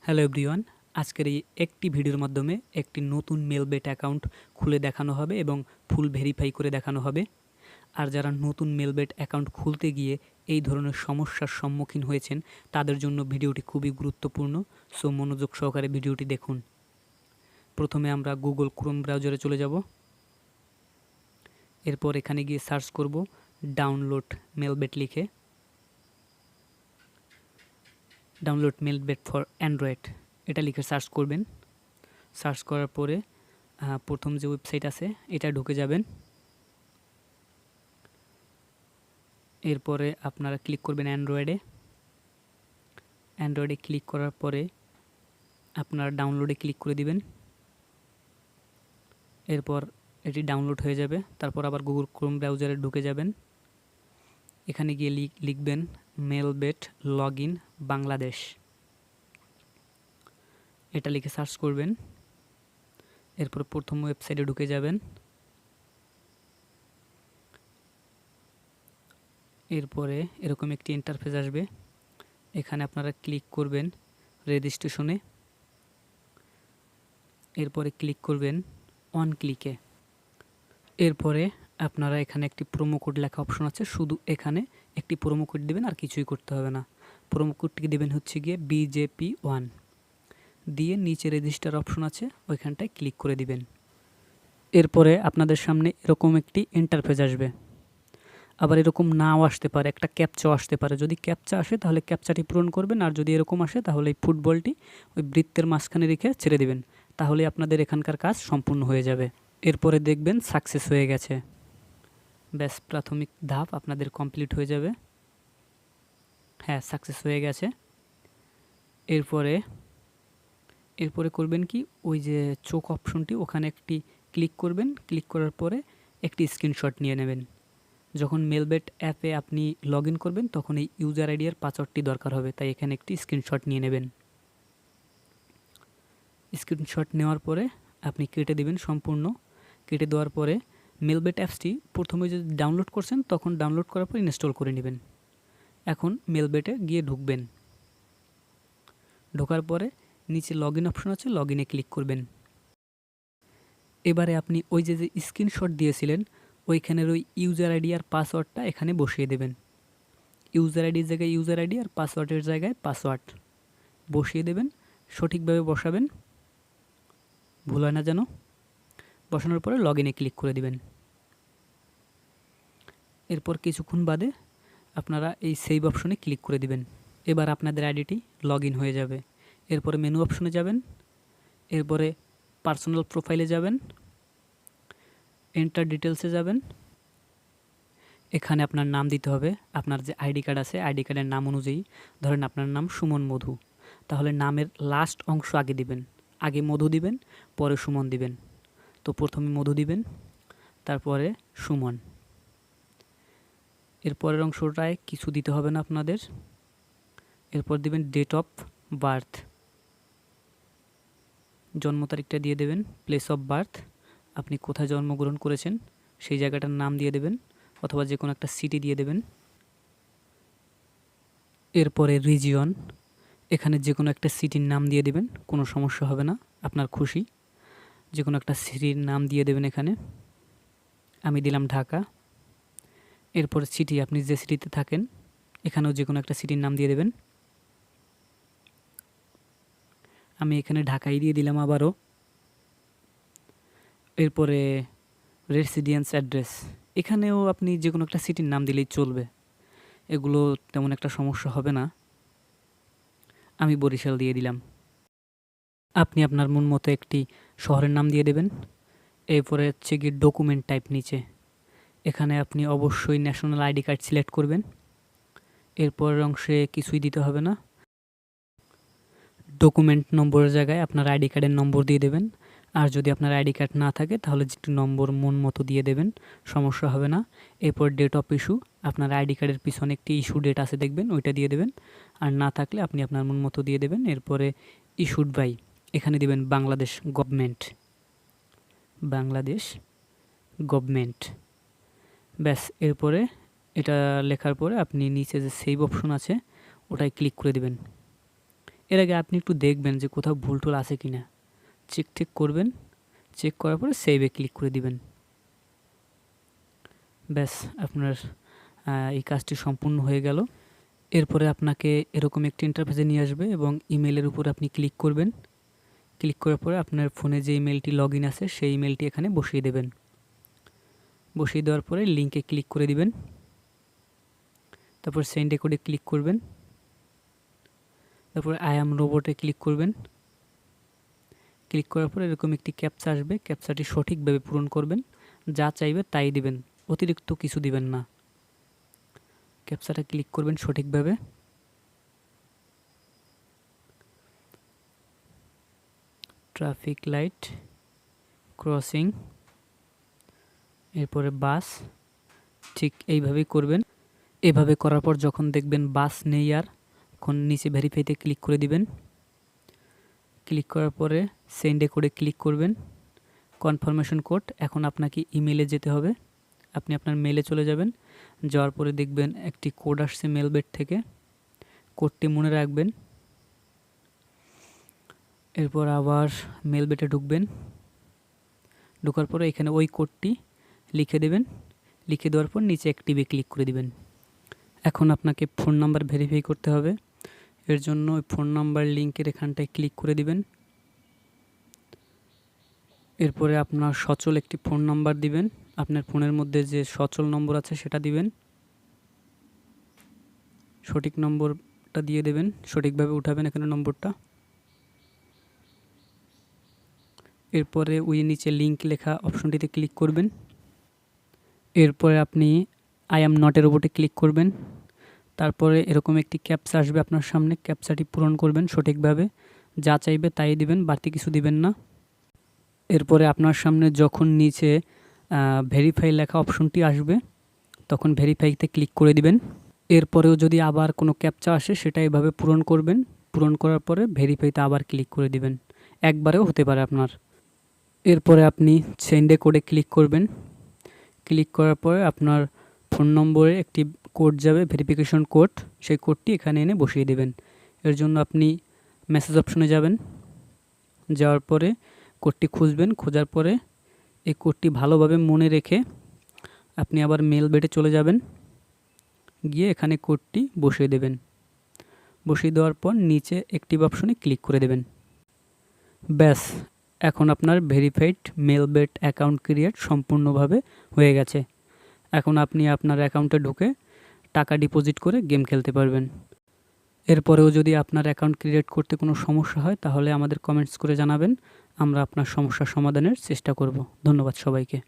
Hello everyone, আজকের এই একটি ভিডিওর মাধ্যমে একটি নতুন মেলবেট অ্যাকাউন্ট খুলে দেখানো হবে এবং ফুল ভেরিফাই করে দেখানো হবে। আর যারা নতুন মেলবেট অ্যাকাউন্ট খুলতে গিয়ে এই ধরনের সমস্যার সম্মুখীন হয়েছেন তাদের জন্য ভিডিওটি খুবই গুরুত্বপূর্ণ। সো মনোযোগ সহকারে ভিডিওটি দেখুন। প্রথমে আমরা গুগল ক্রোম ব্রাউজারে চলে যাব। এরপর এখানে গিয়ে সার্চ করব ডাউনলোড মেলবেট লিখে, ডাউনলোড মেলবেট ফর অ্যান্ড্রয়েড এটা লিখে সার্চ করবেন। সার্চ করার পরে প্রথম যে ওয়েবসাইট আছে এটা ঢুকে যাবেন। এরপরে আপনারা ক্লিক করবেন অ্যান্ড্রয়েডে ক্লিক করার পরে আপনারা ডাউনলোডে ক্লিক করে দিবেন। এরপর এটি ডাউনলোড হয়ে যাবে। তারপর আবার গুগল ক্রোম ব্রাউজারে ঢুকে যাবেন। এখানে গিয়ে লিখবেন মেলবেট লগ ইন বাংলাদেশ, এটা লিখে সার্চ করবেন। এরপর প্রথম ওয়েবসাইটে ঢুকে যাবেন। এরপরে এরকম একটি ইন্টারফেস আসবে। এখানে আপনারা ক্লিক করবেন রেজিস্ট্রেশনে। এরপরে ক্লিক করবেন অন ক্লিকে। এরপরে আপনারা এখানে একটি প্রোমো কোড লেখা অপশন আছে, শুধু এখানে একটি প্রোমো কোড দেবেন, আর কিছুই করতে হবে না। প্রোমো কোডটি দেবেন হচ্ছে গিয়ে BJP1 দিয়ে নিচে রেজিস্টার অপশন আছে ওইখানটায় ক্লিক করে দিবেন। এরপরে আপনাদের সামনে এরকম একটি ইন্টারফেস আসবে। আবার এরকম নাও আসতে পারে, একটা ক্যাপচা আসতে পারে। যদি ক্যাপচা আসে তাহলে ক্যাপচাটি পূরণ করবেন, আর যদি এরকম আসে তাহলে এই ফুটবলটি ওই বৃত্তের মাঝখানে রেখে ছেড়ে দিবেন। তাহলে আপনাদের এখানকার কাজ সম্পূর্ণ হয়ে যাবে। এরপরে দেখবেন সাকসেস হয়ে গেছে। ব্যাস, প্রাথমিক ধাপ আপনাদের কমপ্লিট হয়ে যাবে। হ্যাঁ, সাকসেস হয়ে গেছে। এরপরে করবেন কি, ওই যে চোখ অপশনটি ওখানে একটি ক্লিক করবেন। ক্লিক করার পরে একটি স্ক্রিনশট নিয়ে নেবেন। যখন মেলবেট অ্যাপে আপনি লগ ইন করবেন তখন এই ইউজার আইডি আর পাসওয়ার্ডটি দরকার হবে, তাই এখানে একটি স্ক্রিনশট নিয়ে নেবেন। স্ক্রিনশট নেওয়ার পরে আপনি কেটে দেবেন সম্পূর্ণ। কেটে দেওয়ার পরে মেলবেট অ্যাপসটি প্রথমে যদি ডাউনলোড করছেন তখন ডাউনলোড করার পর ইনস্টল করে নেবেন। এখন মেলবেটে গিয়ে ঢুকবেন। ঢোকার পরে নিচে লগ ইন অপশন আছে, লগ ইনে ক্লিক করবেন। এবারে আপনি ওই যে স্ক্রিনশট দিয়েছিলেন ওইখানের ওই ইউজার আইডি আর পাসওয়ার্ডটা এখানে বসিয়ে দেবেন। ইউজার আইডির জায়গায় ইউজার আইডি আর পাসওয়ার্ডের জায়গায় পাসওয়ার্ড বসিয়ে দেবেন। সঠিকভাবে বসাবেন, ভুল হয় না যেন। বসানোর পরে লগ ইনে ক্লিক করে দিবেন। এরপর কিছুক্ষণ বাদে আপনারা এই সেভ অপশনে ক্লিক করে দিবেন। এবার আপনাদের আইডিটি লগ ইন হয়ে যাবে। এরপরে মেনু অপশনে যাবেন। এরপরে পার্সোনাল প্রোফাইলে যাবেন, এন্টার ডিটেলসে যাবেন। এখানে আপনার নাম দিতে হবে। আপনার যে আইডি কার্ড আছে আইডি কার্ডের নাম অনুযায়ী, ধরেন আপনার নাম সুমন মধু, তাহলে নামের লাস্ট অংশ আগে দিবেন। আগে মধু দিবেন, পরে সুমন দিবেন। তো প্রথমে মধু দিবেন, তারপরে সুমন। এরপরের অংশটায় কিছু দিতে হবে না আপনাদের। এরপর দিবেন ডেট অফ বার্থ, জন্ম তারিখটা দিয়ে দেবেন। প্লেস অফ বার্থ, আপনি কোথায় জন্মগ্রহণ করেছেন সেই জায়গাটার নাম দিয়ে দেবেন, অথবা যে কোনো একটা সিটি দিয়ে দেবেন। এরপরে রিজিয়ন, এখানে যে কোনো একটা সিটির নাম দিয়ে দেবেন, কোনো সমস্যা হবে না, আপনার খুশি। যে কোনো একটা সিটির নাম দিয়ে দেবেন এখানে। আমি দিলাম ঢাকা। এরপর সিটি, আপনি যে সিটিতে থাকেন এখানেও যে কোনো একটা সিটির নাম দিয়ে দেবেন। আমি এখানে ঢাকাই দিয়ে দিলাম আবারও। এরপরে রেসিডেন্স অ্যাড্রেস, এখানেও আপনি যে কোনো একটা সিটির নাম দিলেই চলবে, এগুলো তেমন একটা সমস্যা হবে না। আমি বরিশাল দিয়ে দিলাম। আপনি আপনার মন মতো একটি শহরের নাম দিয়ে দেবেন। এরপরে হচ্ছে কি ডকুমেন্ট টাইপ, নিচে এখানে আপনি অবশ্যই ন্যাশনাল আইডি কার্ড সিলেক্ট করবেন। এরপরের অংশে কিছুই দিতে হবে না। ডকুমেন্ট নম্বরের জায়গায় আপনার আইডি কার্ডের নম্বর দিয়ে দেবেন। আর যদি আপনার আইডি কার্ড না থাকে তাহলে যেটি নম্বর মন মতো দিয়ে দেবেন, সমস্যা হবে না। এরপর ডেট অফ ইস্যু, আপনার আইডি কার্ডের পিছনে একটি ইস্যু ডেট আছে দেখবেন, ওইটা দিয়ে দেবেন। আর না থাকলে আপনি আপনার মন মতো দিয়ে দেবেন। এরপরে ইস্যুড বাই, এখানে দিবেন বাংলাদেশ গভর্নমেন্ট, বাংলাদেশ গভর্নমেন্ট। ব্যাস, এরপরে এটা লেখার পরে আপনি নিচে যে সেভ অপশন আছে ওটাই ক্লিক করে দিবেন। এর আগে আপনি একটু দেখবেন যে কোথাও ভুল টুল আছে কিনা, চেক টেক করবেন। চেক করার পরে সেভে ক্লিক করে দিবেন। ব্যাস, আপনার এই কাজটি সম্পূর্ণ হয়ে গেল। এরপরে আপনাকে এরকম একটি ইন্টারফেসে নিয়ে আসবে এবং ইমেলের উপর আপনি ক্লিক করবেন। ক্লিক করার পরে আপনার ফোনে যে ইমেলটি লগ ইন আছে সেই ইমেলটি এখানে বসিয়ে দেবেন। বসিয়ে দেওয়ার পরে লিঙ্কে ক্লিক করে দিবেন। তারপর সেন্ড এ কোডে ক্লিক করবেন। তারপর আই অ্যাম রোবটে ক্লিক করবেন। ক্লিক করার পরে এরকম একটি ক্যাপচা আসবে, ক্যাপচাটি সঠিকভাবে পূরণ করবেন। যা চাইবে তাই দিবেন, অতিরিক্ত কিছু দিবেন না। ক্যাপচাটা ক্লিক করবেন সঠিকভাবে। ট্রাফিক লাইট ক্রসিং, এরপরে বাস, ঠিক এইভাবেই করবেন। এভাবে করার পর যখন দেখবেন বাস নেই আর, তখন নিচে ভেরিফাইতে ক্লিক করে দিবেন। ক্লিক করার পরে সেন্ড এ কোডে ক্লিক করবেন। কনফার্মেশন কোড, এখন আপনাকে ইমেলে যেতে হবে। আপনি আপনার মেলে চলে যাবেন। যাওয়ার পরে দেখবেন একটি কোড আসছে মেলবেট থেকে, কোডটি মনে রাখবেন। এরপর আবার মেলবেটে ঢুকবেন। ঢোকার পরে এখানে ওই কোডটি লিখে দেবেন। লিখে দেওয়ার পর নিচে অ্যাক্টিভে ক্লিক করে দিবেন। এখন আপনাকে ফোন নাম্বার ভেরিফাই করতে হবে। এর জন্য ওই ফোন নাম্বার লিঙ্কের এখানটায় ক্লিক করে দিবেন। এরপরে আপনার সচল একটি ফোন নাম্বার দিবেন। আপনার ফোনের মধ্যে যে সচল নম্বর আছে সেটা দিবেন। সঠিক নম্বরটা দিয়ে দেবেন, সঠিকভাবে উঠাবেন এখানে নম্বরটা। এরপরে ওই নিচে লিঙ্ক লেখা অপশনটিতে ক্লিক করবেন। এরপরে আপনি আই অ্যাম নটের রোবটে ক্লিক করবেন। তারপরে এরকম একটি ক্যাপচা আসবে আপনার সামনে, ক্যাপচাটি পূরণ করবেন সঠিকভাবে। যা চাইবে তাই দিবেন, বাড়তি কিছু দিবেন না। এরপরে আপনার সামনে যখন নিচে ভেরিফাই লেখা অপশনটি আসবে তখন ভেরিফাইতে ক্লিক করে দিবেন। এরপরেও যদি আবার কোনো ক্যাপচা আসে সেটা এভাবে পূরণ করবেন। পূরণ করার পরে ভেরিফাইতে আবার ক্লিক করে দিবেন। একবারেও হতে পারে আপনার। এরপরে আপনি সেন্ড এ কোডে ক্লিক করবেন। ক্লিক করার পরে আপনার ফোন নম্বরে একটি কোড যাবে, ভেরিফিকেশন কোড। সেই কোডটি এখানে এনে বসিয়ে দেবেন। এর জন্য আপনি মেসেজ অপশনে যাবেন। যাওয়ার পরে কোডটি খুঁজবেন। খোঁজার পরে এই কোডটি ভালোভাবে মনে রেখে আপনি আবার মেল বেটে চলে যাবেন। গিয়ে এখানে কোডটি বসিয়ে দেবেন। বসিয়ে দেওয়ার পর নিচে অ্যাক্টিভ অপশনে ক্লিক করে দেবেন। ব্যাস, এখন আপনার ভেরিফাইড মেলবেট অ্যাকাউন্ট ক্রিয়েট সম্পূর্ণভাবে হয়ে গেছে। এখন আপনি আপনার অ্যাকাউন্টে ঢুকে টাকা ডিপোজিট করে গেম খেলতে পারবেন। এরপরেও যদি আপনার অ্যাকাউন্ট ক্রিয়েট করতে কোনো সমস্যা হয় তাহলে আমাদের কমেন্টস করে জানাবেন। আমরা আপনার সমস্যার সমাধানের চেষ্টা করব। ধন্যবাদ সবাইকে।